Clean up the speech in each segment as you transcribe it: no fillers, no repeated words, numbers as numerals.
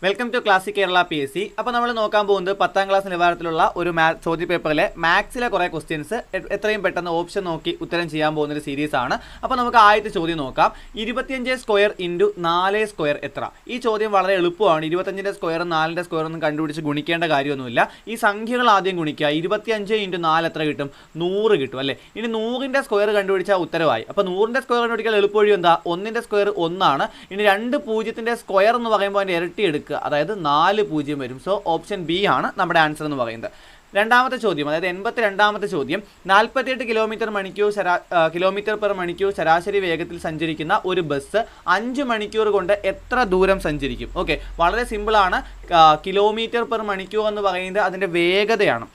Welcome to classic Kerala PSC. അപ്പോൾ നമ്മൾ നോക്കാൻ പോകുന്നത് 10ാം ക്ലാസ് നിലവാരത്തിലുള്ള ഒരു ചോദ്യ പേപ്പറിലെ മാത്സിലെ കുറേ ക്വസ്റ്റ്യൻസ് എത്രയും പെട്ടെന്ന് ഓപ്ഷൻ നോക്കി ഉത്തരം ചെയ്യാൻ പോകുന്ന ഒരു സീരീസ് ആണ്. അപ്പോൾ നമുക്ക് ആദ്യത്തെ ചോദ്യം നോക്കാം. 25 സ്ക്വയർ ഇൻറ്റു 4 സ്ക്വയർ എത്ര? ഈ ചോദ്യം വളരെ എളുപ്പമാണ്. 25ന്റെ സ്ക്വയറും 4ന്റെ സ്ക്വയറും ഒന്നും കണ്ടുപിടിച്ച് ഗുണിക്കേണ്ട കാര്യമൊന്നുമില്ല. ഈ സംഖ്യകൾ ആദ്യം ഗുണിക്കുക. 25 ഇൻറ്റു 4 എത്ര കിട്ടും? 100 കിട്ടും അല്ലേ? ഇനി 100ന്റെ സ്ക്വയർ കണ്ടുപിടിച്ചാൽ ഉത്തരവായി. അപ്പോൾ 100ന്റെ സ്ക്വയർ കണ്ടുപിടിക്കാൻ എളുപ്പവഴി എന്താ? 1ന്റെ സ്ക്വയർ 1 ആണ്. ഇനി 2 പൂജ്യത്തിൻ്റെ സ്ക്വയർ എന്ന് പറയുമ്പോൾ അതിൻ്റെ ഇരട്ടി എടുക്കുക, അതായത് 4 പൂജ്യം വരും. സോ ഓപ്ഷൻ ബി ആണ് നമ്മുടെ ആൻസർ എന്ന് പറയുന്നത്. രണ്ടാമത്തെ ചോദ്യം, അതായത് 82ാമത്തെ ചോദ്യം. 48 കിലോമീറ്റർ പെർ മണിക്കൂർ ശരാശരി വേഗത്തിൽ സഞ്ചരിക്കുന്ന ഒരു ബസ് 5 മണിക്കൂർ കൊണ്ട് എത്ര ദൂരം സഞ്ചരിക്കും? ഓക്കെ, വളരെ സിമ്പിളാണ്. കിലോമീറ്റർ പെർ മണിക്കൂർ എന്ന് പറയുന്നത് അതിൻ്റെ വേഗതയാണ്.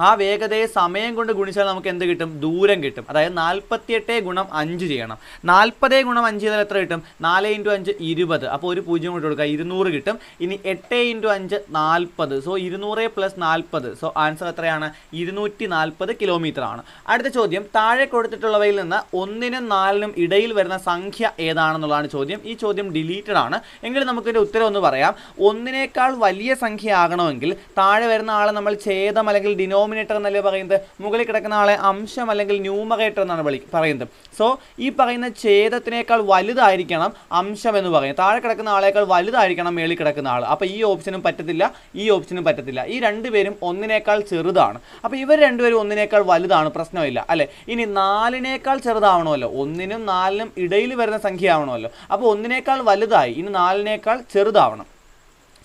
ആ വേഗതയെ സമയം കൊണ്ട് ഗുണിച്ചാൽ നമുക്ക് എന്ത് കിട്ടും? ദൂരം കിട്ടും. അതായത് 48 ഗുണം 5 ചെയ്യണം. 40 ഗുണം 5 ചെയ്താൽ എത്ര കിട്ടും? 4 ഇൻറ്റു 5 20. അപ്പോൾ ഒരു 0 കൊണ്ട് കൊടുക്കുക, 200 കിട്ടും. ഇനി 8 into 5 40. So 200 plus 40. So answer എത്രയാണ്? 240 കിലോമീറ്റർ ആണ്. അടുത്ത ചോദ്യം, താഴെ കൊടുത്തിട്ടുള്ളവയിൽ നിന്ന് 1നും 4നും ഇടയിൽ വരുന്ന സംഖ്യ ഏതാണെന്നുള്ളതാണ് ചോദ്യം. ഈ ചോദ്യം ഡിലീറ്റഡ് ആണ്. എങ്കിലും നമുക്കിതിൻ്റെ ഉത്തരം ഒന്ന് പറയാം. 1നേക്കാൾ വലിയ സംഖ്യ ആകണമെങ്കിൽ താഴെ വരുന്ന ആളെ നമ്മൾ ഛേദം അല്ലെങ്കിൽ ഡിനോമിനേറ്റർ എന്നല്ലേ പറയുന്നത്. മുകളിൽ കിടക്കുന്ന ആളെ അംശം അല്ലെങ്കിൽ ന്യൂമറേറ്റർ എന്നാണ് പറയുന്നത്. സോ ഈ പറയുന്ന ഛേദത്തിനേക്കാൾ വലുതായിരിക്കണം അംശം എന്ന് പറയുന്നത്. താഴെ കിടക്കുന്ന ആളേക്കാൾ വലുതായിരിക്കണം മേളിൽ കിടക്കുന്ന ആൾ. അപ്പോൾ ഈ ഓപ്ഷനും പറ്റത്തില്ല, ഈ ഓപ്ഷനും പറ്റത്തില്ല. ഈ രണ്ടുപേരും 1നേക്കാൾ ചെറുതാണ്. അപ്പോൾ ഇവർ രണ്ടുപേരും 1നേക്കാൾ വലുതാണ്, പ്രശ്നമില്ല അല്ലേ? ഇനി 4നേക്കാൾ ചെറുതാവണമല്ലോ, 1നും 4നും ഇടയിൽ വരുന്ന സംഖ്യ ആവണമല്ലോ. അപ്പോൾ 1നേക്കാൾ വലുതായി, ഇനി 4നേക്കാൾ ചെറുതാവണം.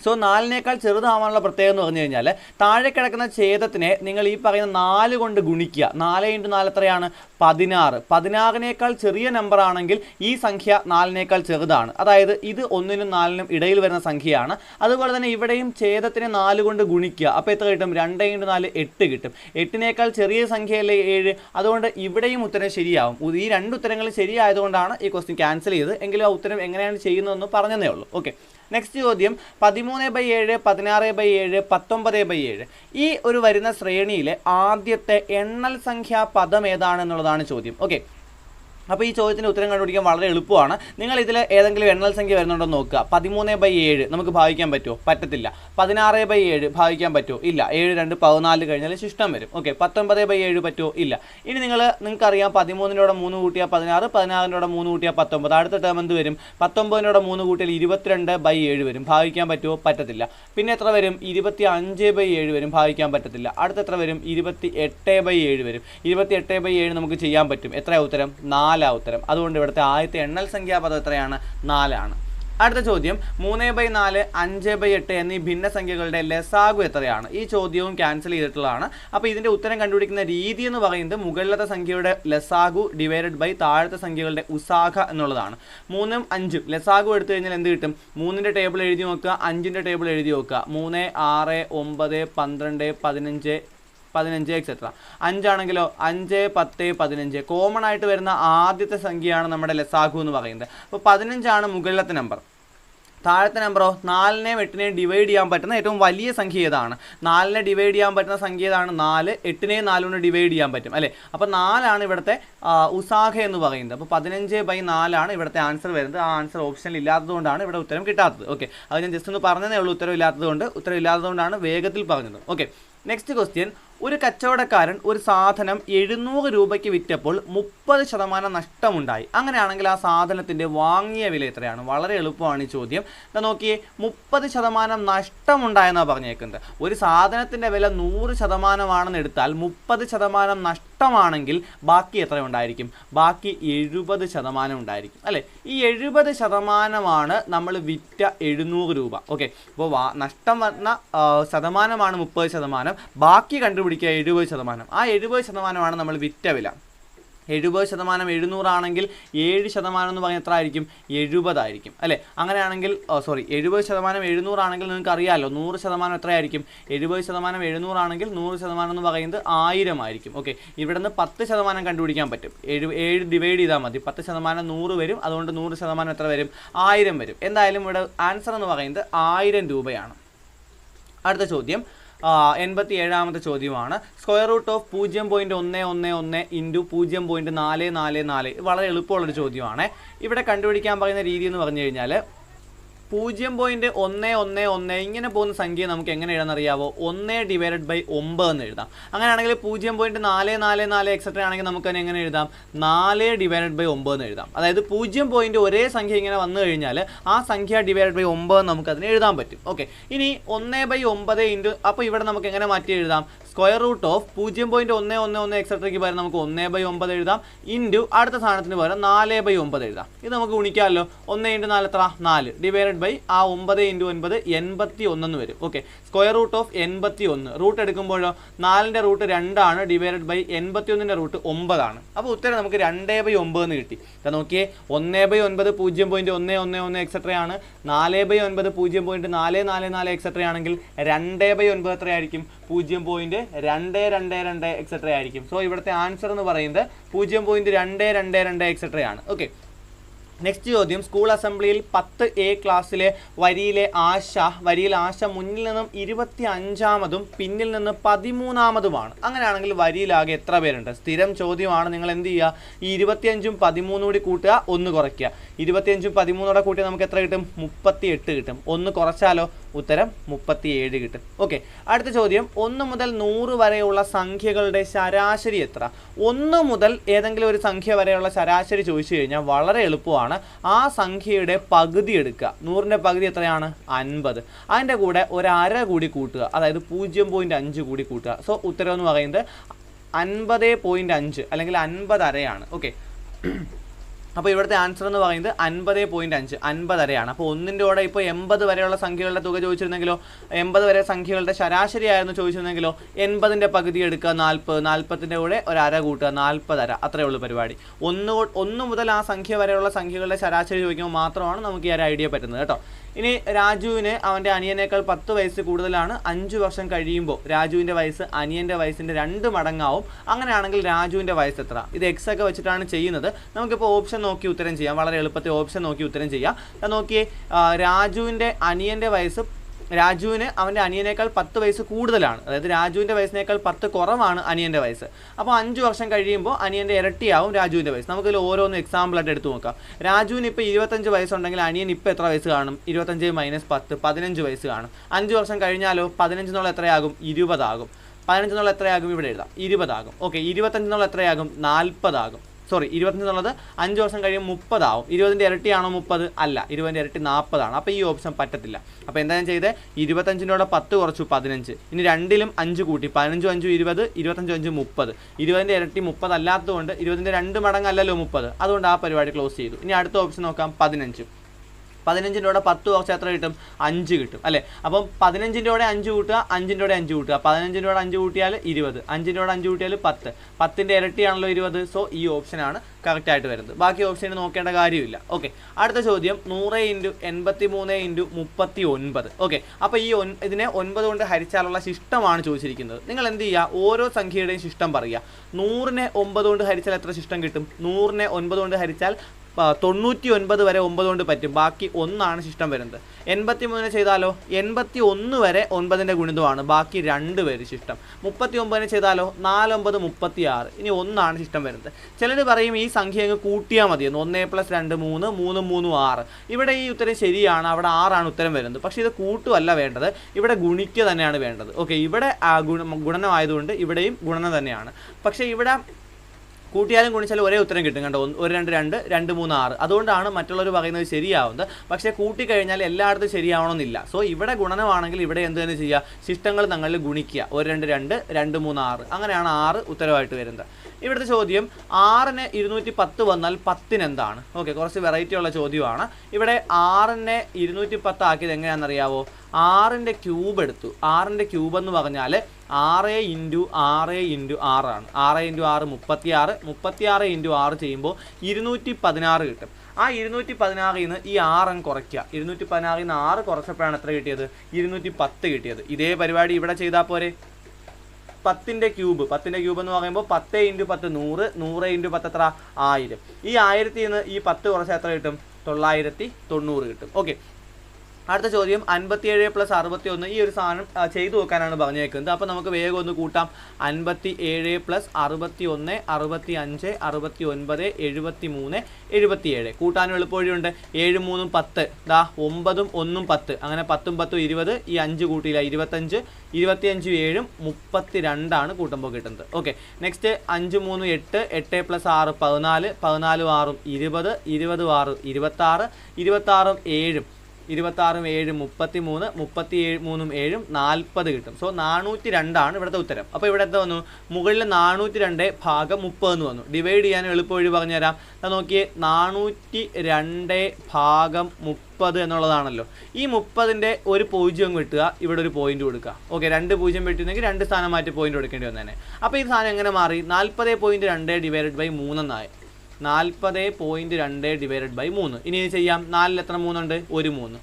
സോ 4നേക്കാൾ ചെറുതാവാനുള്ള പ്രത്യേകത എന്ന് പറഞ്ഞു കഴിഞ്ഞാൽ താഴെ കിടക്കുന്ന ഛേദത്തിനെ നിങ്ങൾ ഈ പറയുന്ന 4 കൊണ്ട് ഗുണിക്കുക. 4 ഇൻറ്റു 4 എത്രയാണ്? 16. 16നേക്കാൾ ചെറിയ നമ്പർ ആണെങ്കിൽ ഈ സംഖ്യ 4നേക്കാൾ ചെറുതാണ്. അതായത് ഇത് 1നും 4നും ഇടയിൽ വരുന്ന സംഖ്യയാണ്. അതുപോലെ തന്നെ ഇവിടെയും ഛേദത്തിനെ 4 കൊണ്ട് ഗുണിക്കുക. അപ്പോൾ എത്ര കിട്ടും? 2 ഇൻറ്റു 4 8 കിട്ടും. 8നേക്കാൾ ചെറിയ സംഖ്യയല്ലേ 7. അതുകൊണ്ട് ഇവിടെയും ഉത്തരം ശരിയാവും. ഈ രണ്ട് ഉത്തരങ്ങളും ശരിയായതുകൊണ്ടാണ് ഈ ക്വസ്റ്റ്യൻ ക്യാൻസൽ ചെയ്തത്. എങ്കിലും ആ ഉത്തരം എങ്ങനെയാണ് ചെയ്യുന്നതെന്ന് പറഞ്ഞതേ ഉള്ളൂ. ഓക്കെ, നെക്സ്റ്റ് ചോദ്യം. 13/7, 16/7, 19/7 ഈ ഒരു വരുന്ന ശ്രേണിയിലെ ആദ്യത്തെ എണ്ണൽ സംഖ്യാ പദം ഏതാണെന്നുള്ളതാണ് ചോദ്യം. ഓക്കെ, അപ്പോൾ ഈ ചോദ്യത്തിൻ്റെ ഉത്തരം കണ്ടുപിടിക്കാൻ വളരെ എളുപ്പമാണ്. നിങ്ങൾ ഇതിൽ ഏതെങ്കിലും എണ്ണൽ സംഖ്യ വരുന്നുണ്ടോ നോക്കുക. 13/7 നമുക്ക് ഭാഗിക്കാൻ പറ്റുമോ? പറ്റത്തില്ല. 16/7 ഭാഗിക്കാൻ പറ്റുമോ? ഇല്ല. 7 2 14 കഴിഞ്ഞാൽ ശിഷ്ടം വരും. ഓക്കെ, 19/7 പറ്റുമോ? ഇല്ല. ഇനി നിങ്ങൾക്കറിയാം 13-നോടെ 3 കൂട്ടിയാൽ 16, 16-നോടെ 3 കൂട്ടിയാൽ 19. അടുത്ത ടേം എന്ത് വരും? 19-നോടെ 3 കൂട്ടിയാൽ 22/7 വരും. ഭാഗിക്കാൻ പറ്റുമോ? പറ്റത്തില്ല. പിന്നെ എത്ര വരും? 25/7 വരും. ഭാഗിക്കാൻ പറ്റത്തില്ല. അടുത്ത എത്ര വരും? 28/7 വരും. 28/7 നമുക്ക് ചെയ്യാൻ പറ്റും. എത്രയാണ് ഉത്തരം? 4 ഉത്തരം. അതുകൊണ്ട് ഇവിടുത്തെ ആദ്യത്തെ എണ്ണൽ സംഖ്യാപദം എത്രയാണ്? 4 ആണ്. അടുത്ത ചോദ്യം, 3/4, 5/8 എന്നീ ഭിന്നസംഖ്യകളുടെ ലസാഗു എത്രയാണ്? ഈ ചോദ്യവും ക്യാൻസൽ ചെയ്തിട്ടുള്ളതാണ്. അപ്പോൾ ഇതിൻ്റെ ഉത്തരം കണ്ടുപിടിക്കുന്ന രീതി എന്ന് പറയുന്നത് മുകളിലത്തെ സംഖ്യയുടെ ലസാഗു ഡിവൈഡഡ് ബൈ താഴത്തെ സംഖ്യകളുടെ ഉസാഖ എന്നുള്ളതാണ്. 3ഉം 5ഉം ലസാഗു എടുത്തു കഴിഞ്ഞാൽ എന്ത് കിട്ടും? 3ൻ്റെ ടേബിൾ എഴുതി നോക്കുക, 5ൻ്റെ ടേബിൾ എഴുതി നോക്കുക. 3, 6, 9, 12, 15 എക്സെട്ര. 5 ആണെങ്കിലോ 5, 10, 15 കോമൺ ആയിട്ട് വരുന്ന ആദ്യത്തെ സംഖ്യയാണ് നമ്മുടെ ലസാഗു എന്ന് പറയുന്നത്. അപ്പോൾ 15 മുകളിലത്തെ നമ്പർ. താഴത്തെ നമ്പറോ? 4നെയും 8നെയും ഡിവൈഡ് ചെയ്യാൻ പറ്റുന്ന ഏറ്റവും വലിയ സംഖ്യ ഏതാണ്? 4നെ ഡിവൈഡ് ചെയ്യാൻ പറ്റുന്ന സംഖ്യ ഏതാണ്? 4. 8നെയും 4 കൊണ്ട് ഡിവൈഡ് ചെയ്യാൻ പറ്റും അല്ലേ? അപ്പോൾ 4 ഇവിടുത്തെ ഉസാഖ എന്ന് പറയുന്നത്. അപ്പോൾ 15/4 ഇവിടുത്തെ ആൻസർ വരുന്നത്. ആ ആൻസർ ഓപ്ഷനിൽ ഇല്ലാത്തതുകൊണ്ടാണ് ഇവിടെ ഉത്തരം കിട്ടാത്തത്. ഓക്കെ, അത് ഞാൻ ജസ്റ്റ് ഒന്ന് പറഞ്ഞതേ ഉള്ളൂ. ഉത്തരവില്ലാത്തതുകൊണ്ടാണ് വേഗത്തിൽ പറഞ്ഞത്. Okay, next question. ഒരു കച്ചവടക്കാരൻ ഒരു സാധനം 700 രൂപയ്ക്ക് വിറ്റപ്പോൾ 30% നഷ്ടമുണ്ടായി. അങ്ങനെയാണെങ്കിൽ ആ സാധനത്തിൻ്റെ വാങ്ങിയ വില എത്രയാണ്? വളരെ എളുപ്പമാണ് ഈ ചോദ്യം. നോക്കിയേ, 30% നഷ്ടമുണ്ടായെന്നാണ് പറഞ്ഞേക്കുന്നത്. ഒരു സാധനത്തിൻ്റെ വില 100% എടുത്താൽ 30% നഷ്ടമാണെങ്കിൽ ബാക്കി എത്ര ഉണ്ടായിരിക്കും? ബാക്കി 70% ഉണ്ടായിരിക്കും അല്ലേ? ഈ 70% നമ്മൾ വിറ്റ 700 രൂപ. ഓക്കെ, അപ്പോൾ നഷ്ടം വന്ന ശതമാനമാണ് 30%. ബാക്കി കണ്ടുപിടിക്കുക 70%. ആ 70% നമ്മൾ വിറ്റ വില. 70% 700 ആണെങ്കിൽ 7% എന്ന് പറഞ്ഞാൽ എത്ര ആയിരിക്കും? 70 ആയിരിക്കും അല്ലേ? അങ്ങനെയാണെങ്കിൽ 70% 700 ആണെങ്കിൽ നിങ്ങൾക്ക് അറിയാമല്ലോ 100% എത്രയായിരിക്കും? 70% 700 ആണെങ്കിൽ 100% എന്ന് പറയുന്നത് 1000 ആയിരിക്കും. ഓക്കെ, ഇവിടെ നിന്ന് 10% കണ്ടുപിടിക്കാൻ പറ്റും. 7 ഡിവൈഡ് ചെയ്താൽ മതി. 10% 100 വരും. അതുകൊണ്ട് 100% എത്ര വരും? 1000 വരും. എന്തായാലും ഇവിടെ ആൻസർ എന്ന് പറയുന്നത് 1000 രൂപയാണ്. അടുത്ത ചോദ്യം, 87ാമത്തെ ചോദ്യമാണ്. സ്ക്വയർ റൂട്ട് ഓഫ് 0.111 ഇൻറ്റു 0.444 വളരെ എളുപ്പമുള്ളൊരു ചോദ്യമാണ്. ഇവിടെ കണ്ടുപിടിക്കാൻ പറയുന്ന രീതി എന്ന് പറഞ്ഞു കഴിഞ്ഞാൽ 0.111 ഇങ്ങനെ പോകുന്ന സംഖ്യ നമുക്ക് എങ്ങനെ എഴുതാമെന്നറിയാവോ? 1/9 എന്ന് എഴുതാം. അങ്ങനെയാണെങ്കിൽ 0.444 എക്സെട്ര ആണെങ്കിൽ നമുക്ക് തന്നെ എങ്ങനെ എഴുതാം? 4/9 എന്ന് എഴുതാം. അതായത് 0 ഒരേ സംഖ്യ ഇങ്ങനെ വന്നു കഴിഞ്ഞാൽ ആ സംഖ്യ /9 നമുക്ക് അതിനെ എഴുതാൻ പറ്റും. ഓക്കെ, ഇനി 1/9 ഇൻറ്റു, അപ്പോൾ ഇവിടെ നമുക്ക് എങ്ങനെ മാറ്റി എഴുതാം? സ്ക്വയർ റൂട്ട് ഓഫ് 0.111 എക്സെട്രയ്ക്ക് പകരം നമുക്ക് 1/9 എഴുതാം, ഇൻറ്റു അടുത്ത സാധനത്തിന് പകരം 4/9 എഴുതാം. ഇത് നമുക്ക് ഗുണിക്കാമല്ലോ. 1 × 4 എത്ര? 4 ഡിവൈഡഡ് ബൈ ആ 9 × 9 81 എന്ന് വരും. Okay, square root of 81. Root എടുക്കുമ്പോഴോ 4ന്റെ റൂട്ട് 2 ആണ്, ഡിവൈഡഡ് ബൈ 81ന്റെ റൂട്ട് 9 ആണ്. അപ്പോൾ ഉത്തരം നമുക്ക് 2/9 എന്ന് കിട്ടി. നോക്കിയേ, 1/9 0.111 എക്സെട്ര ആണ്, 4/9 0.444 എക്സെട്ര ആണെങ്കിൽ 2/9 എത്രയായിരിക്കും? 0.222 എക്സെട്ര ആയിരിക്കും. സോ ഇവിടുത്തെ ആൻസർ എന്ന് പറയുന്നത് 0.222 എക്സെട്ര ആണ്. ഓക്കെ, നെക്സ്റ്റ് ചോദ്യം. സ്കൂൾ അസംബ്ലിയിൽ 10A ക്ലാസ്സിലെ വരിയിൽ ആശ മുന്നിൽ നിന്നും 25-മതും പിന്നിൽ നിന്ന് 13-മതുമാണ്. അങ്ങനെയാണെങ്കിൽ വരിയിലാകെ എത്ര പേരുണ്ട്? സ്ഥിരം ചോദ്യമാണ്. നിങ്ങൾ എന്ത് ചെയ്യുക? ഈ 25ഉം 13 കൂടി കൂട്ടുക, 1 കുറയ്ക്കുക. 25ഉം 13 കൂട്ടി നമുക്ക് എത്ര കിട്ടും? 38 കിട്ടും. 1 കുറച്ചാലോ? ഉത്തരം 37 കിട്ടും. ഓക്കെ, അടുത്ത ചോദ്യം. 1 മുതൽ 100 വരെയുള്ള സംഖ്യകളുടെ ശരാശരി എത്ര? 1 മുതൽ ഏതെങ്കിലും ഒരു സംഖ്യ വരെയുള്ള ശരാശരി ചോദിച്ചു കഴിഞ്ഞാൽ വളരെ എളുപ്പമാണ്. ആ സംഖ്യയുടെ പകുതി എടുക്കുക. 100ന്റെ പകുതി എത്രയാണ്? 50. അതിൻ്റെ കൂടെ ഒരു അര കൂടി കൂട്ടുക, അതായത് 0.5 കൂടി കൂട്ടുക. സോ ഉത്തരം എന്ന് പറയുന്നത് 50.5 അല്ലെങ്കിൽ 50 അരയാണ്. ഓക്കെ, അപ്പോൾ ഇവിടുത്തെ ആൻസർ എന്ന് പറയുന്നത് 50.5, 50 അരയാണ്. അപ്പോൾ 1ന്റെ കൂടെ ഇപ്പോൾ 80 വരെയുള്ള സംഖ്യകളുടെ തുക ചോദിച്ചിരുന്നെങ്കിലോ, 80 വരെ സംഖ്യകളുടെ ശരാശരി ആയിരുന്നു ചോദിച്ചിരുന്നെങ്കിലോ, 80ന്റെ പകുതി എടുക്കുക 40, 40ന്റെ കൂടെ ഒരു അര കൂട്ടുക, 40 അര. അത്രയേ ഉള്ളൂ പരിപാടി. 1 മുതൽ ആ സംഖ്യ വരെയുള്ള സംഖ്യകളുടെ ശരാശരി ചോദിക്കുമ്പോൾ മാത്രമാണ് നമുക്ക് ഈ ഒരു ഐഡിയ പറ്റുന്നത് കേട്ടോ. ഇനി രാജുവിന് അവൻ്റെ അനിയനേക്കാൾ 10 വയസ്സ് കൂടുതലാണ്. 5 വർഷം കഴിയുമ്പോൾ രാജുവിൻ്റെ വയസ്സ് അനിയൻ്റെ വയസ്സിൻ്റെ 2 മടങ്ങാവും. അങ്ങനെയാണെങ്കിൽ രാജുവിൻ്റെ വയസ്സ് എത്ര? ഇത് എക്സ് ഒക്കെ വെച്ചിട്ടാണ് ചെയ്യുന്നത്. നമുക്കിപ്പോൾ ഓപ്ഷൻ നോക്കി ഉത്തരം ചെയ്യാം. വളരെ എളുപ്പത്തിൽ ഓപ്ഷൻ നോക്കി ഉത്തരം ചെയ്യാം. നോക്കിയേ, രാജുവിൻ്റെ അനിയൻ്റെ വയസ്സ്, രാജുവിന് അവൻ്റെ അനിയനേക്കാൾ 10 വയസ്സ് കൂടുതലാണ്. അതായത് രാജുവിൻ്റെ വയസ്സിനേക്കാൾ 10 കുറവാണ് അനിയൻ്റെ വയസ്സ്. അപ്പോൾ 5 വർഷം കഴിയുമ്പോൾ അനിയൻ്റെ ഇരട്ടിയാവും രാജുവിൻ്റെ വയസ്സ്. നമുക്കിതിൽ ഓരോന്ന് എക്സാമ്പിളായിട്ട് എടുത്തു നോക്കാം. രാജുവിന് ഇപ്പോൾ 25 വയസ്സുണ്ടെങ്കിൽ അനിയൻ ഇപ്പോൾ എത്ര വയസ്സ് കാണും? 25 - 10 15 വയസ്സ് കാണും. 5 വർഷം കഴിഞ്ഞാലോ 15 എന്നുള്ള എത്രയാകും? 20 ആകും. 15 എന്നുള്ള എത്രയാകും? ഇവിടെ എഴുതാം, 20 ആകും. ഓക്കെ, 25 എന്നുള്ള എത്രയാകും? 40 ആകും. 25 എന്നുള്ളത് 5 വർഷം കഴിയുമ്പോൾ 30 ആവും. 20ന്റെ ഇരട്ടിയാണോ 30? അല്ല, 20ന്റെ ഇരട്ടി 40 ആണ്. അപ്പോൾ ഈ ഓപ്ഷൻ പറ്റത്തില്ല. അപ്പോൾ എന്താ ഞാൻ ചെയ്തത്? 25ന്റെ 10 കുറച്ചു 15. ഇനി 2ലും 5 കൂട്ടി, 15 5 20, 25 5 30. 20ന്റെ ഇരട്ടി 30 അല്ലാത്തതുകൊണ്ട് 20ന്റെ 2 മടങ്ങല്ലല്ലോ 30. അതുകൊണ്ട് ആ പരിപാടി ക്ലോസ് ചെയ്തു. ഇനി അടുത്ത ഓപ്ഷൻ നോക്കാം, 15. 15ന്റെ 10 കുറച്ച് എത്ര കിട്ടും? 5 കിട്ടും അല്ലേ? അപ്പം 15ന്റെ 5 കൂട്ടുക, 5ന്റെ 5 കൂട്ടുക. 15ന്റെ 5 കൂട്ടിയാൽ 20, 5ന്റെ 5 കൂട്ടിയാൽ 10. 10ന്റെ ഇരട്ടിയാണല്ലോ 20. സോ ഈ ഓപ്ഷനാണ് കറക്റ്റ് ആയിട്ട് വരുന്നത്. ബാക്കി ഓപ്ഷൻ നോക്കേണ്ട കാര്യമില്ല. ഓക്കെ, അടുത്ത ചോദ്യം. 100 × 83 × 39. ഓക്കെ, അപ്പോൾ ഈ ഇതിനെ 9 കൊണ്ട് ഹരിച്ചാലുള്ള ശിഷ്ടമാണ് ചോദിച്ചിരിക്കുന്നത്. നിങ്ങൾ എന്ത് ചെയ്യുക? ഓരോ സംഖ്യയുടെയും ശിഷ്ടം പറയുക. 100നെ 9 കൊണ്ട് ഹരിച്ചാൽ എത്ര ശിഷ്ടം കിട്ടും? 100നെ 9 കൊണ്ട് ഹരിച്ചാൽ 99 വരെ 9 കൊണ്ട് പറ്റും. ബാക്കി 1 ആണ് ശിഷ്ടം വരുന്നത്. 83 ചെയ്താലോ 81 വരെ 9ന്റെ ഗുണിതമാണ്. ബാക്കി 2 പേര് ശിഷ്ടം. 39 ചെയ്താലോ 4 9 36. ഇനി 1 ആണ് ശിഷ്ടം വരുന്നത്. ചിലർ പറയും ഈ സംഖ്യ അങ്ങ് കൂട്ടിയാൽ മതിയെന്ന്. 1 + 2 3, 3 3 6. ഇവിടെ ഈ ഉത്തരം ശരിയാണ്. അവിടെ 6 ആണ് ഉത്തരം വരുന്നത്. പക്ഷേ ഇത് കൂട്ടുമല്ല വേണ്ടത്, ഇവിടെ ഗുണിക്കുക തന്നെയാണ് വേണ്ടത്. ഓക്കെ, ഇവിടെ ഗുണനമായതുകൊണ്ട് ഇവിടെയും ഗുണനം തന്നെയാണ്. പക്ഷേ ഇവിടെ കൂട്ടിയാലും ഗുണിച്ചാലും ഒരേ ഉത്തരം കിട്ടും കണ്ടോ. 1 2 2 2 3 6. അതുകൊണ്ടാണ് മറ്റുള്ളവർ പറയുന്നത് ശരിയാവുന്നത്. പക്ഷേ കൂട്ടിക്കഴിഞ്ഞാൽ എല്ലായിടത്തും ശരിയാവണമെന്നില്ല. സോ ഇവിടെ ഗുണനമാണെങ്കിൽ ഇവിടെ എന്ത് തന്നെ ചെയ്യുക? ശിഷ്ടങ്ങൾ തങ്ങളിൽ ഗുണിക്കുക. 1 2 2 2 3 6. അങ്ങനെയാണ് 6 ഉത്തരവായിട്ട് വരുന്നത്. ഇവിടുത്തെ ചോദ്യം 6ന് 210 വന്നാൽ 10ന് എന്താണ്? ഓക്കെ, കുറച്ച് വെറൈറ്റി ഉള്ള ചോദ്യമാണ്. ഇവിടെ 6നെ 210 ആക്കിയത് എങ്ങനെയാണെന്നറിയാവോ? 6ന്റെ ക്യൂബ് എടുത്തു. 6ന്റെ ക്യൂബ് എന്ന് പറഞ്ഞാൽ 6 × 6 × 6 ആണ്. 6 × 6 36, 36 × 6 ചെയ്യുമ്പോൾ 216 കിട്ടും. ആ 216ൽ നിന്ന് ഈ 6 അങ്ങ് കുറയ്ക്കുക. 216ൽ നിന്ന് 6 കുറച്ചപ്പോഴാണ് എത്ര കിട്ടിയത്? 210 കിട്ടിയത്. ഇതേ പരിപാടി ഇവിടെ ചെയ്താൽ പോരെ? 10ന്റെ ക്യൂബ് എന്ന് പറയുമ്പോൾ 10 × 10 100, 100 × 10 എത്ര? 1000. ഈ 1000ൽ നിന്ന് ഈ 10 കുറച്ചാൽ എത്ര കിട്ടും? 990 കിട്ടും. ഓക്കെ, അടുത്ത ചോദ്യം 57 + 61 ഈ ഒരു സാധനം ചെയ്തു നോക്കാനാണ് പറഞ്ഞേക്കുന്നത്. അപ്പോൾ നമുക്ക് വേഗം ഒന്ന് കൂട്ടാം. 57 + 61 65 69 73 77 കൂട്ടാനും എളുപ്പവഴിയുണ്ട്. 7 3 10 ദാ 9 1 10 അങ്ങനെ 10 10 20 ഈ 5 കൂട്ടിയില്ല 25 25 7 32 ആണ് കൂട്ടുമ്പോൾ കിട്ടുന്നത്. ഓക്കെ നെക്സ്റ്റ് 5 3 8 8 + 6 14 14 6 20 20 6 26 26 7 26 7 33 37 3 7 40 കിട്ടും. സോ 402 ആണ് ഇവിടുത്തെ ഉത്തരം. അപ്പോൾ ഇവിടെ എന്താ വന്നു? മുകളിൽ 402 ഭാഗം 30 എന്ന് വന്നു. ഡിവൈഡ് ചെയ്യാൻ എളുപ്പവഴി പറഞ്ഞുതരാം. നോക്കിയേ 402 ഭാഗം 30 എന്നുള്ളതാണല്ലോ. ഈ 30ന്റെ ഒരു 0 കിട്ടുക, ഇവിടെ ഒരു പോയിന്റ് കൊടുക്കുക. ഓക്കെ 2 0 വെട്ടിയിരുന്നെങ്കിൽ 2 സ്ഥാനം മാറ്റി പോയിന്റ് കൊടുക്കേണ്ടി വന്നേനെ. അപ്പോൾ ഈ സാധനം എങ്ങനെ മാറി? 40.2 / 3 എന്നായി. 40.2 / 3. ഇനി ചെയ്യാം. 4ൽ എത്ര 3 ഉണ്ട്? ഒരു 3.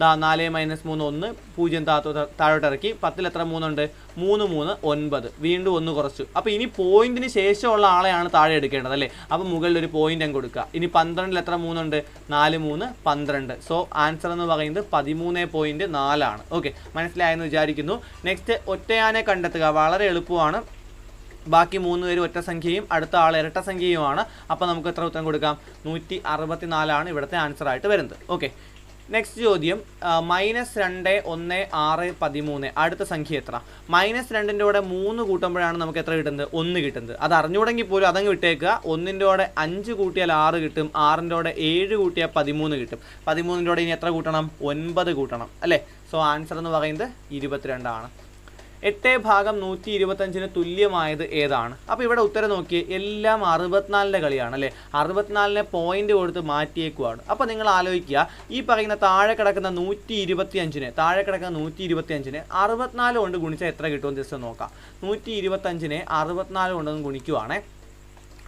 ദാ 4 - 3 1 0 താഴോട്ട് ഇറക്കി. 10ൽ എത്ര 3 ഉണ്ട്? 3 3 9. വീണ്ടും 1 കുറച്ചു. അപ്പോൾ ഇനി പോയിന്റിന് ശേഷമുള്ള ആളെയാണ് താഴെ എടുക്കേണ്ടത് അല്ലേ? അപ്പോൾ മുകളിൽ ഒരു പോയിന്റ് അങ്ങ് കൊടുക്കുക. ഇനി 12ൽ എത്ര 3 ഉണ്ട്? 4 3 12. സോ ആൻസർ എന്ന് പറയുന്നത് 13.4 ആണ്. ഓക്കെ മനസ്സിലായെന്ന് വിചാരിക്കുന്നു. നെക്സ്റ്റ് ഒറ്റയാനെ കണ്ടെത്തുക. വളരെ എളുപ്പമാണ്. ബാക്കി 3 പേര് ഒറ്റ സംഖ്യയും അടുത്ത ആൾ ഇരട്ട സംഖ്യയുമാണ്. അപ്പോൾ നമുക്ക് എത്ര ഉത്തരം കൊടുക്കാം? 164 ആണ് ഇവിടുത്തെ ആൻസർ ആയിട്ട് വരുന്നത്. ഓക്കെ നെക്സ്റ്റ് ചോദ്യം -2 1 6 13 അടുത്ത സംഖ്യ എത്ര? -2ൻ്റെ കൂടെ 3 കൂട്ടുമ്പോഴാണ് നമുക്ക് എത്ര കിട്ടുന്നത്? 1 കിട്ടുന്നത്. അത് അറിഞ്ഞുകൂടെങ്കിൽ പോലും അതങ്ങ് വിട്ടേക്കുക. 1ൻ്റെ കൂടെ 5 കൂട്ടിയാൽ 6 കിട്ടും. 6ൻ്റെ കൂടെ 7 കൂട്ടിയാൽ 13 കിട്ടും. 13ൻ്റെ കൂടെ ഇനി എത്ര കൂട്ടണം? 9 കൂട്ടണം അല്ലേ? സോ ആൻസർ എന്ന് പറയുന്നത് 22 ആണ്. 8 ഭാഗം 125 തുല്യമായത് ഏതാണ്? അപ്പോൾ ഇവിടെ ഉത്തരം നോക്കിയേ, എല്ലാം 64ൻ്റെ കളിയാണ് അല്ലേ? 64നെ പോയിന്റ് കൊടുത്ത് മാറ്റിയേക്കുവാണ്. അപ്പോൾ നിങ്ങൾ ആലോചിക്കുക, ഈ പറയുന്ന താഴെ കിടക്കുന്ന 125നെ 64 കൊണ്ട് ഗുണിച്ചാൽ എത്ര കിട്ടുമെന്ന് ജസ്റ്റ് നോക്കാം. 125നെ 64 കൊണ്ടൊന്ന് ഗുണിക്കുവാണേ.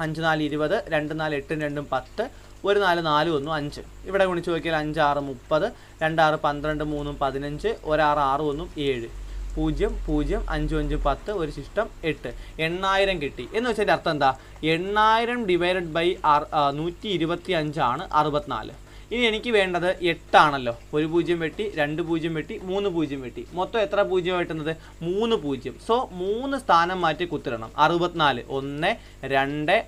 5 4 20 2 4 8 2 10 1 4 4 1 5. ഇവിടെ ഗുണിച്ച് നോക്കിയാൽ 5 6 30 2 6 12 3 15 1 6 6 1 7 0 0 5 5 10 ഒരു ശിഷ്ടം 8. 8000 കിട്ടി എന്ന് വെച്ചതിൻ്റെ അർത്ഥം എന്താ? 8000 ഡിവൈഡഡ് ബൈ 125 ആണ് 64. ഇനി എനിക്ക് വേണ്ടത് 8 ആണല്ലോ. 1 0 വെട്ടി 2 0 വെട്ടി 3 0 വെട്ടി. മൊത്തം എത്ര 0 വെട്ടുന്നത്? 3 0. സോ 3 സ്ഥാനം മാറ്റി കുത്തിടണം. 64 1 2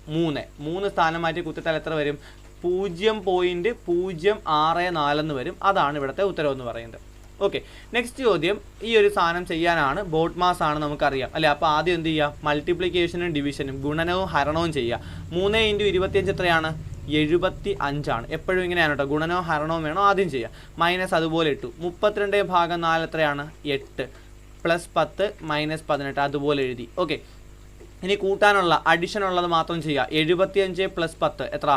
3 3 സ്ഥാനം മാറ്റി കുത്തിട്ടാൽ എത്ര വരും? 0.064 എന്ന് വരും. അതാണ് ഇവിടുത്തെ ഉത്തരം എന്ന് പറയുന്നത്. ഓക്കെ നെക്സ്റ്റ് ചോദ്യം. ഈ ഒരു സാധനം ചെയ്യാനാണ് ബോട്ട് മാസ് ആണ് നമുക്കറിയാം അല്ലേ? അപ്പോൾ ആദ്യം എന്ത് ചെയ്യുക? മൾട്ടിപ്ലിക്കേഷനും ഡിവിഷനും ഗുണനവും ഹരണവും ചെയ്യുക. 3 × 25 എത്രയാണ്? 75 ആണ്. എപ്പോഴും ഇങ്ങനെയാണ് കേട്ടോ. ഗുണനവും ഹരണവും വേണം ആദ്യം ചെയ്യുക. മൈനസ് അതുപോലെ ഇട്ടു. 32 ഭാഗം 4 എത്രയാണ്? 8 + 10 - 18 അതുപോലെ എഴുതി. ഓക്കെ ഇനി കൂട്ടാനുള്ള അഡിഷൻ ഉള്ളത് മാത്രം ചെയ്യുക. 75 + 10 എത്ര?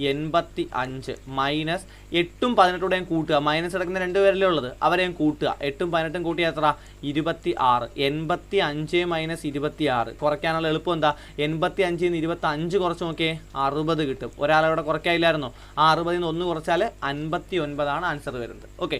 85 മൈനസ് 8ഉം 18 കൂട്ടുക. മൈനസ് എടുക്കുന്ന 2 പേരല്ലേ ഉള്ളത്, അവരെയും കൂട്ടുക. 8ഉം 18 കൂട്ടിയാൽ എത്ര? 26. 85 - 26 കുറയ്ക്കാനുള്ള എളുപ്പം എന്താ? 85 ന്ന് 25 കുറച്ച് നോക്കിയേ 60 കിട്ടും. ഒരാളവിടെ കുറയ്ക്കാനില്ലായിരുന്നോ? ആ 60ൽ നിന്ന് 1 കുറച്ചാൽ 59 ആണ് ആൻസർ വരുന്നത്. ഓക്കെ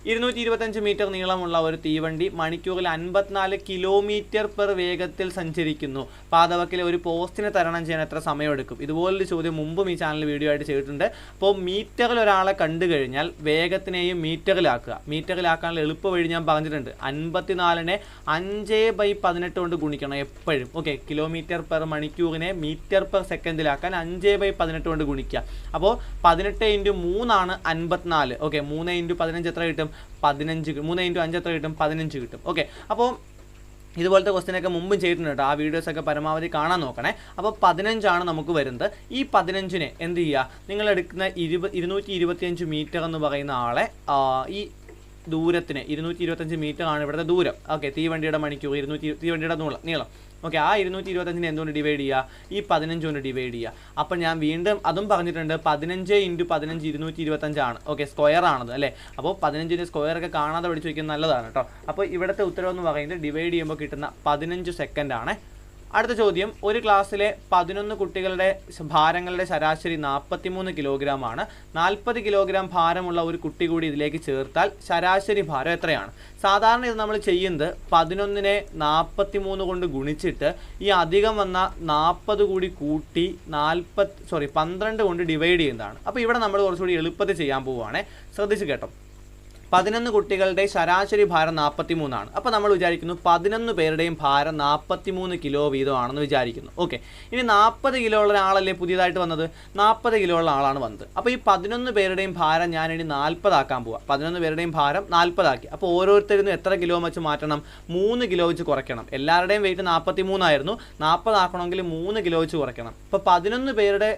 225 മീറ്റർ നീളമുള്ള ഒരു തീവണ്ടി മണിക്കൂറിൽ 54 കിലോമീറ്റർ പെർ വേഗത്തിൽ സഞ്ചരിക്കുന്നു. പാതവക്കിലെ ഒരു പോസ്റ്റിനെ തരണം ചെയ്യാൻ എത്ര സമയമെടുക്കും? ഇതുപോലൊരു ചോദ്യം മുമ്പും ഈ ചാനൽ വീഡിയോ ആയിട്ട് ചെയ്തിട്ടുണ്ട്. അപ്പോൾ മീറ്ററിൽ ഒരാളെ കണ്ടു കഴിഞ്ഞാൽ വേഗത്തിനെയും മീറ്ററിലാക്കുക. മീറ്ററിലാക്കാനുള്ള എളുപ്പ വഴി ഞാൻ പറഞ്ഞിട്ടുണ്ട്. 54നെ 5/18 കൊണ്ട് ഗുണിക്കണം എപ്പോഴും. ഓക്കെ കിലോമീറ്റർ പെർ മണിക്കൂറിനെ മീറ്റർ പെർ സെക്കൻഡിലാക്കാൻ 5/18 കൊണ്ട് ഗുണിക്കുക. അപ്പോൾ 18 × 3 ആണ് 54. ഓക്കെ 3 × 15 എത്ര കിട്ടും? 15. 3 × 5 എത്ര കിട്ടും? 15 കിട്ടും. ഓക്കെ അപ്പോൾ ഇതുപോലത്തെ ക്വസ്റ്റ്യനൊക്കെ മുമ്പും ചെയ്തിട്ടുണ്ട് കേട്ടോ. ആ വീഡിയോസൊക്കെ പരമാവധി കാണാൻ നോക്കണേ. അപ്പോൾ 15 ആണ് നമുക്ക് വരുന്നത്. ഈ 15നെ എന്ത് ചെയ്യുക? നിങ്ങൾ എടുക്കുന്ന 225 മീറ്റർ എന്ന് പറയുന്ന ആളെ ഈ ദൂരത്തിന് 225 മീറ്റർ ആണ് ഇവിടുത്തെ ദൂരം. ഓക്കെ തീവണ്ടിയുടെ മണിക്കൂർ തീവണ്ടിയുടെ നീളം. ഓക്കെ ആ 225നെ എന്തുകൊണ്ട് ഡിവൈഡ് ചെയ്യുക? ഈ 15 കൊണ്ട് ഡിവൈഡ് ചെയ്യുക. അപ്പോൾ ഞാൻ വീണ്ടും അതും പറഞ്ഞിട്ടുണ്ട് 15 × 15 225 ആണ്. ഓക്കെ സ്ക്വയർ ആണത് അല്ലേ? അപ്പോൾ 15ൻ്റെ സ്ക്വയർ ഒക്കെ കാണാതെ പഠിച്ചു വയ്ക്കുന്നത് നല്ലതാണ് കേട്ടോ. അപ്പോൾ ഇവിടുത്തെ ഉത്തരം എന്ന് പറയുന്നത് ഡിവൈഡ് ചെയ്യുമ്പോൾ കിട്ടുന്ന 15 സെക്കൻഡ് ആണ്. അടുത്ത ചോദ്യം. ഒരു ക്ലാസ്സിലെ 11 കുട്ടികളുടെ ഭാരങ്ങളുടെ ശരാശരി 43 കിലോഗ്രാം ആണ്. 40 കിലോഗ്രാം ഭാരമുള്ള ഒരു കുട്ടി കൂടി ഇതിലേക്ക് ചേർത്താൽ ശരാശരി ഭാരം എത്രയാണ്? സാധാരണ ഇത് നമ്മൾ ചെയ്യുന്നത് 11നെ 43 കൊണ്ട് ഗുണിച്ചിട്ട് ഈ അധികം വന്ന 40 കൂടി കൂട്ടി 12 കൊണ്ട് ഡിവൈഡ് ചെയ്യുന്നതാണ്. അപ്പോൾ ഇവിടെ നമ്മൾ കുറച്ചുകൂടി എളുപ്പത്തിൽ ചെയ്യാൻ പോവുകയാണേ. ശ്രദ്ധിച്ച് കേട്ടോ. 11 കുട്ടികളുടെ ശരാശരി ഭാരം 43 ആണ്. അപ്പോൾ നമ്മൾ വിചാരിക്കുന്നു 11 പേരുടെയും ഭാരം 43 കിലോ വീതമാണെന്ന് വിചാരിക്കുന്നു. ഓക്കെ, ഇനി 40 കിലോ ഉള്ള ആളല്ലേ പുതിയതായിട്ട് വന്നത്, 40 കിലോ ഉള്ള ആളാണ് വന്നത്. അപ്പോൾ ഈ 11 പേരുടെയും ഭാരം ഞാൻ ഇനി 40 ആക്കാൻ പോവാം. 11 പേരുടെയും ഭാരം 40 ആക്കി. അപ്പോൾ ഓരോരുത്തരും എത്ര കിലോ വെച്ച് മാറ്റണം, 3 കിലോ വെച്ച് കുറയ്ക്കണം. എല്ലാവരുടെയും വെയിറ്റ് 43 ആയിരുന്നു, 40 ആക്കണമെങ്കിൽ 3 കിലോ വെച്ച് കുറയ്ക്കണം. അപ്പോൾ 11 പേരുടെ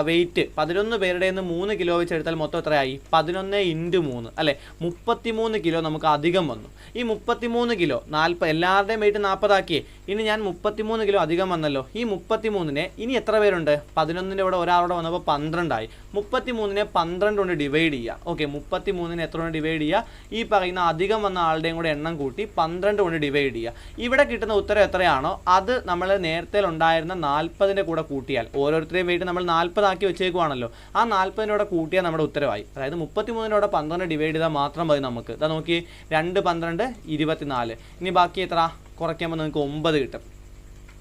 വെയിറ്റ് 11 പേരുടെ 3 കിലോ വെച്ച് എടുത്താൽ മൊത്തം എത്രയായി, 11 × 3 അല്ലേ, 33 കിലോ നമുക്ക് അധികം വന്നു. ഈ 33 കിലോ 40 എല്ലാവരുടെയും വെയിറ്റ് 40 ആക്കിയേ. ഇനി ഞാൻ 33 കിലോ അധികം വന്നല്ലോ. ഈ 33നെ ഇനി എത്ര പേരുണ്ട്, 11ൻ്റെ ഇവിടെ ഒരാളോടെ വന്നപ്പോൾ 12 ആയി. 33നെ 12 കൊണ്ട് ഡിവൈഡ് ചെയ്യുക. ഓക്കെ, 33നെ എത്ര കൊണ്ട് ഡിവൈഡ് ചെയ്യുക, ഈ പറയുന്ന അധികം വന്ന ആളുടെയും കൂടെ എണ്ണം കൂട്ടി 12 കൊണ്ട് ഡിവൈഡ് ചെയ്യുക. ഇവിടെ കിട്ടുന്ന ഉത്തരം എത്രയാണോ അത് നമ്മൾ നേരത്തെ ഉണ്ടായിരുന്ന 40ൻ്റെ കൂടെ കൂട്ടിയാൽ, ഓരോരുത്തരെയും വെയിറ്റ് നമ്മൾ 40 ആക്കി വെച്ചേക്കുവാണല്ലോ, ആ 40നോടെ കൂട്ടിയാൽ നമ്മുടെ ഉത്തരവായി. അതായത് 33നോടെ 12 ഡിവൈഡ് ചെയ്താൽ മാത്രം മതി നമുക്ക്. ഇതാ നോക്കി, 2 12 24. ഇനി ബാക്കി എത്ര കുറയ്ക്കുമ്പോൾ നിങ്ങൾക്ക് 9 കിട്ടും.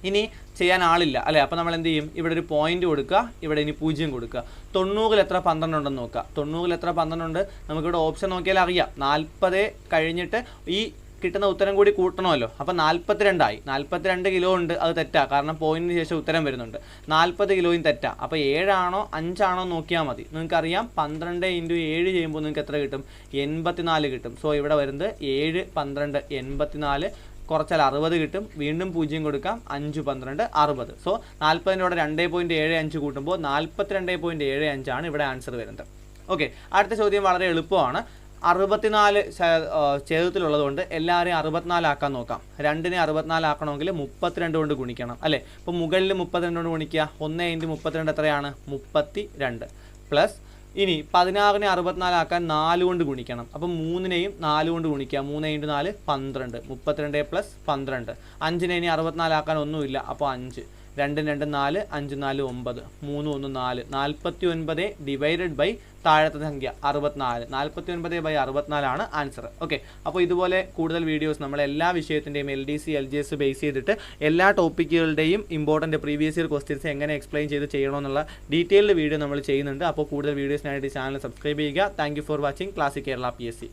ഇനി ചെയ്യാൻ ആളില്ല അല്ലേ, അപ്പോൾ നമ്മൾ എന്ത് ചെയ്യും, ഇവിടെ ഒരു പോയിന്റ് കൊടുക്കുക, ഇവിടെ ഇനി 0 കൊടുക്കുക. 90 എത്ര 12 ഉണ്ടെന്ന് നോക്കുക. 90 എത്ര 12 ഉണ്ട്, നമുക്കിവിടെ ഓപ്ഷൻ നോക്കിയാൽ അറിയാം. 40 കഴിഞ്ഞിട്ട് ഈ കിട്ടുന്ന ഉത്തരം കൂടി കൂട്ടണമല്ലോ. അപ്പോൾ 42 ആയി. 42 കിലോ ഉണ്ട്, അത് തെറ്റാ, കാരണം പോയിന്റിന് ശേഷം ഉത്തരം വരുന്നുണ്ട്. 40 കിലോയും തെറ്റാ. അപ്പോൾ 7 ആണോ 5 ആണോ നോക്കിയാൽ മതി. നിങ്ങൾക്കറിയാം 12 × 7 ചെയ്യുമ്പോൾ നിങ്ങൾക്ക് എത്ര കിട്ടും, 84 കിട്ടും. സോ ഇവിടെ വരുന്നത് 7 12 84, കുറച്ചാൽ 60 കിട്ടും. വീണ്ടും 0 കൊടുക്കാം, 5 12 60. സോ 40നോടെ 2.75 കൂട്ടുമ്പോൾ 42.75 ആണ് ഇവിടെ ആൻസർ വരുന്നത്. ഓക്കെ, അടുത്ത ചോദ്യം വളരെ എളുപ്പമാണ്. 64 ഛേദത്തിലുള്ളതുകൊണ്ട് എല്ലാവരെയും 64 ആക്കാൻ നോക്കാം. 2നെ 64 ആക്കണമെങ്കിൽ 32 കൊണ്ട് ഗുണിക്കണം അല്ലേ. ഇപ്പോൾ മുകളിൽ 32 കൊണ്ട് ഗുണിക്കുക, 1 × 32 എത്രയാണ്, 32 പ്ലസ് ഇനി 16നെ 64 ആക്കാൻ 4 കൊണ്ട് ഗുണിക്കണം. അപ്പം 3നെയും 4 കൊണ്ട് ഗുണിക്കുക, 3 × 4 12, 32 പ്ലസ് 12. 5നെ ഇനി 64 ആക്കാൻ ഒന്നുമില്ല, അപ്പോൾ 5, 2 2 4, 5 4 9, 3 1 4, 49 ഡിവൈഡഡ് ബൈ താഴത്തെ സംഖ്യ 64, 49/64 ആണ് ആൻസർ. ഓക്കെ, അപ്പോൾ ഇതുപോലെ കൂടുതൽ വീഡിയോസ് നമ്മൾ എല്ലാ വിഷയത്തിൻ്റെയും LDC LGS ബേസ് ചെയ്തിട്ട് എല്ലാ ടോപ്പിക്കുകളുടെയും ഇമ്പോർട്ടൻറ്റ് പ്രീവിയസ് ഇയർ ക്വസ്റ്റ്യൻസ് എങ്ങനെ എക്സ്പ്ലെയിൻ ചെയ്യണമെന്നുള്ള ഡീറ്റെയിൽഡ് വീഡിയോ നമ്മൾ ചെയ്യുന്നുണ്ട്. അപ്പോൾ കൂടുതൽ വീഡിയോസിനായിട്ട് ചാനൽ സബ്സ്ക്രൈബ് ചെയ്യുക. Thank you for watching classic Kerala PSC.